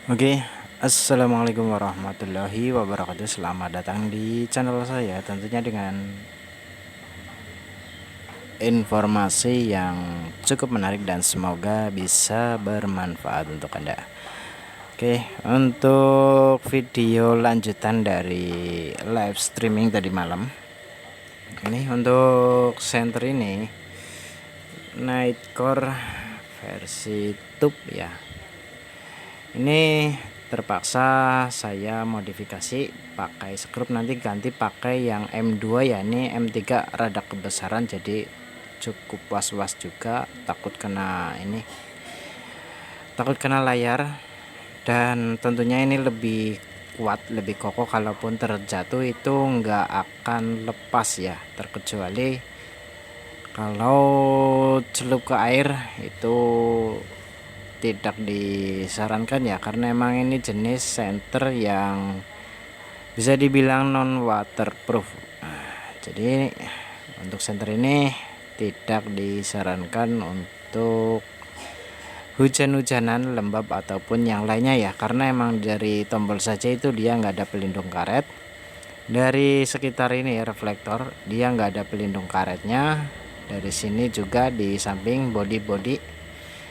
Oke, assalamualaikum warahmatullahi wabarakatuh. Selamat datang di channel saya, tentunya dengan informasi yang cukup menarik dan semoga bisa bermanfaat untuk Anda. Oke, untuk video lanjutan dari live streaming tadi malam, ini untuk center ini Nightcore versi tube ya. Ini terpaksa saya modifikasi pakai skrup, nanti ganti pakai yang M2 ya. Ini M3 rada kebesaran, jadi cukup was-was juga, takut kena layar. Dan tentunya ini lebih kuat, lebih kokoh, kalaupun terjatuh itu nggak akan lepas ya, terkecuali kalau celup ke air itu tidak disarankan ya, karena emang ini jenis senter yang bisa dibilang non waterproof. Jadi untuk senter ini tidak disarankan untuk hujan-hujanan, lembab ataupun yang lainnya ya, karena emang dari tombol saja itu dia nggak ada pelindung karet. Dari sekitar ini reflektor dia nggak ada pelindung karetnya. Dari sini juga di samping body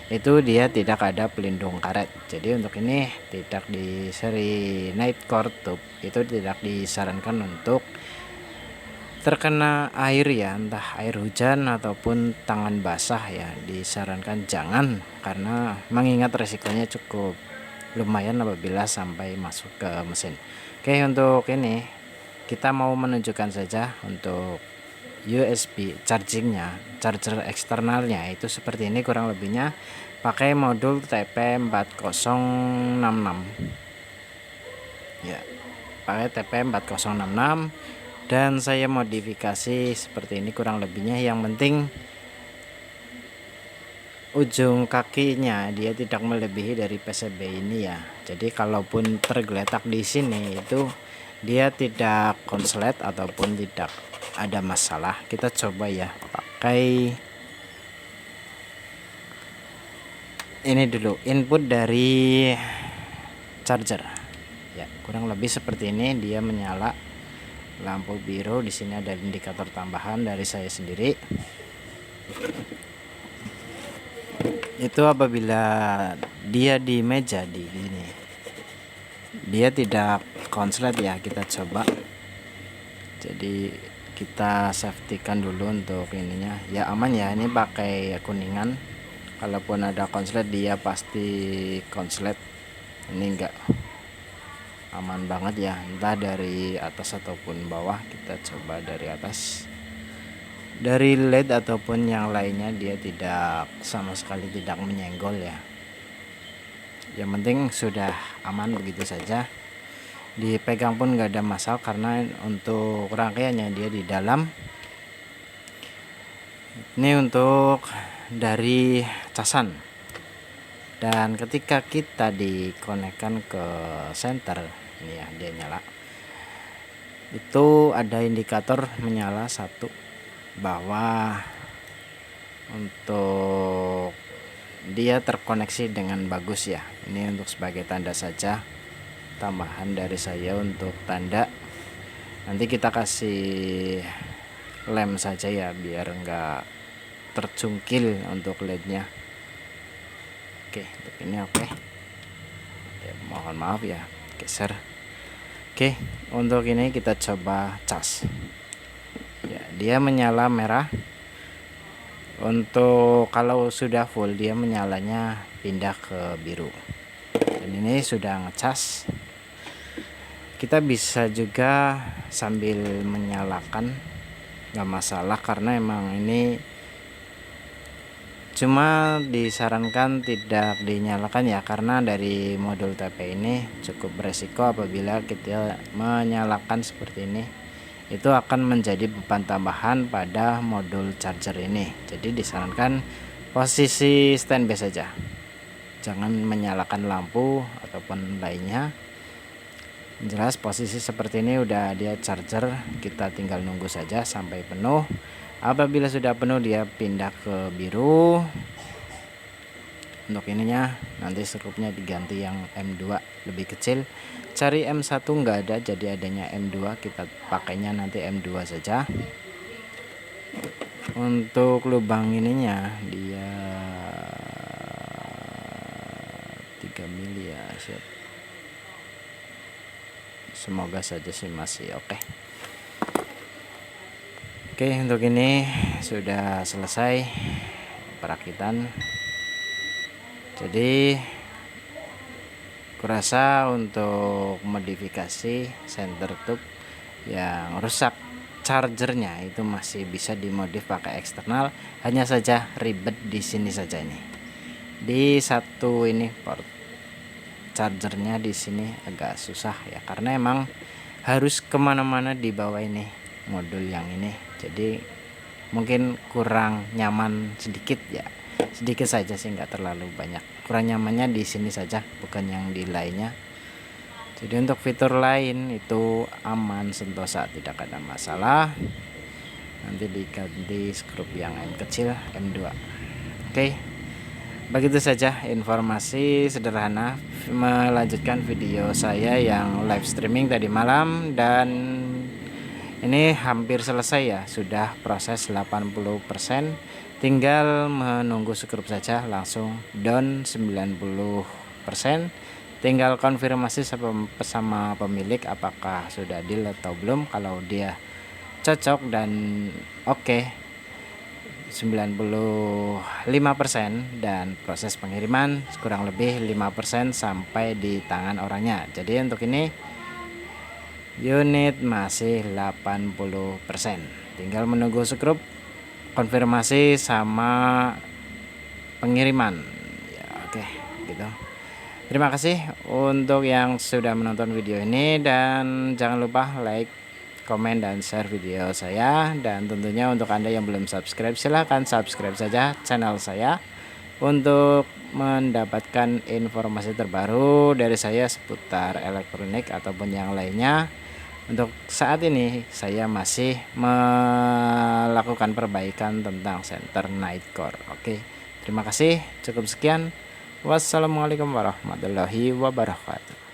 itu dia tidak ada pelindung karet. Jadi untuk ini tidak di seri Nightcore tube itu tidak disarankan untuk terkena air ya, entah air hujan ataupun tangan basah ya, disarankan jangan, karena mengingat resikonya cukup lumayan apabila sampai masuk ke mesin. Oke, untuk ini kita mau menunjukkan saja untuk USB chargingnya, charger eksternalnya itu seperti ini kurang lebihnya, pakai modul TP4066 ya, pakai TP4066 dan saya modifikasi seperti ini kurang lebihnya. Yang penting ujung kakinya dia tidak melebihi dari PCB ini ya, jadi kalaupun tergeletak di sini itu dia tidak konslet ataupun tidak ada masalah. Kita coba ya pakai ini dulu, input dari charger ya, kurang lebih seperti ini. Dia menyala lampu biru, di sini ada indikator tambahan dari saya sendiri. Itu apabila dia di meja di sini dia tidak konslet ya, kita coba. Jadi kita safety kan dulu untuk ininya ya, aman ya. Ini pakai kuningan, kalaupun ada konslet dia pasti konslet. Ini enggak, aman banget ya, entah dari atas ataupun bawah. Kita coba dari atas, dari LED ataupun yang lainnya dia tidak, sama sekali tidak menyenggol ya. Yang penting sudah aman begitu saja, dipegang pun nggak ada masalah karena untuk rangkaiannya dia di dalam. Ini untuk dari casan, dan ketika kita dikonekkan ke center ini ya, dia nyala, itu ada indikator menyala satu, bahwa untuk dia terkoneksi dengan bagus ya. Ini untuk sebagai tanda saja, tambahan dari saya untuk tanda. Nanti kita kasih lem saja ya, biar enggak tercungkil untuk LED-nya. Oke, untuk ini oke. Ya, mohon maaf ya, geser. Oke, untuk ini kita coba cas. Ya, dia menyala merah. Untuk kalau sudah full dia menyalanya pindah ke biru. Dan ini sudah ngecas. Kita bisa juga sambil menyalakan, nggak masalah, karena emang ini cuma disarankan tidak dinyalakan ya, karena dari modul TP ini cukup beresiko apabila kita menyalakan seperti ini, itu akan menjadi beban tambahan pada modul charger ini. Jadi disarankan posisi standby saja, jangan menyalakan lampu ataupun lainnya. Jelas posisi seperti ini udah dia charger, kita tinggal nunggu saja sampai penuh. Apabila sudah penuh dia pindah ke biru. Untuk ininya nanti skrupnya diganti yang M2 lebih kecil. Cari M1 nggak ada, jadi adanya M2, kita pakainya nanti M2 saja. Untuk lubang ininya dia 3 mili ya, siap. Semoga saja sih masih oke. Oke, untuk ini sudah selesai perakitan. Jadi kurasa untuk modifikasi center tube yang rusak chargernya itu masih bisa dimodif pakai eksternal, hanya saja ribet di sini saja ini. Di satu ini port chargernya di sini agak susah ya, karena emang harus kemana-mana di bawah ini modul yang ini, jadi mungkin kurang nyaman sedikit ya, sedikit saja sih, nggak terlalu banyak. Kurang nyamannya di sini saja, bukan yang di lainnya. Jadi untuk fitur lain itu aman sentosa, tidak ada masalah. Nanti diganti skrup yang M kecil, M2. Oke, begitu saja informasi sederhana melanjutkan video saya yang live streaming tadi malam, dan ini hampir selesai ya, sudah proses 80%, tinggal menunggu skrup saja, langsung down 90%. Tinggal konfirmasi sama pemilik apakah sudah deal atau belum. Kalau dia cocok dan oke, 95%, dan proses pengiriman kurang lebih 5% sampai di tangan orangnya. Jadi untuk ini unit masih 80%, tinggal menunggu skrup, konfirmasi sama pengiriman ya. Oke, gitu. Terima kasih untuk yang sudah menonton video ini, dan jangan lupa like, komen, dan share video saya. Dan tentunya untuk Anda yang belum subscribe, silahkan subscribe saja channel saya untuk mendapatkan informasi terbaru dari saya seputar elektronik ataupun yang lainnya. Untuk saat ini saya masih melakukan perbaikan tentang senter Nightcore. Oke, terima kasih, cukup sekian. Wassalamualaikum warahmatullahi wabarakatuh.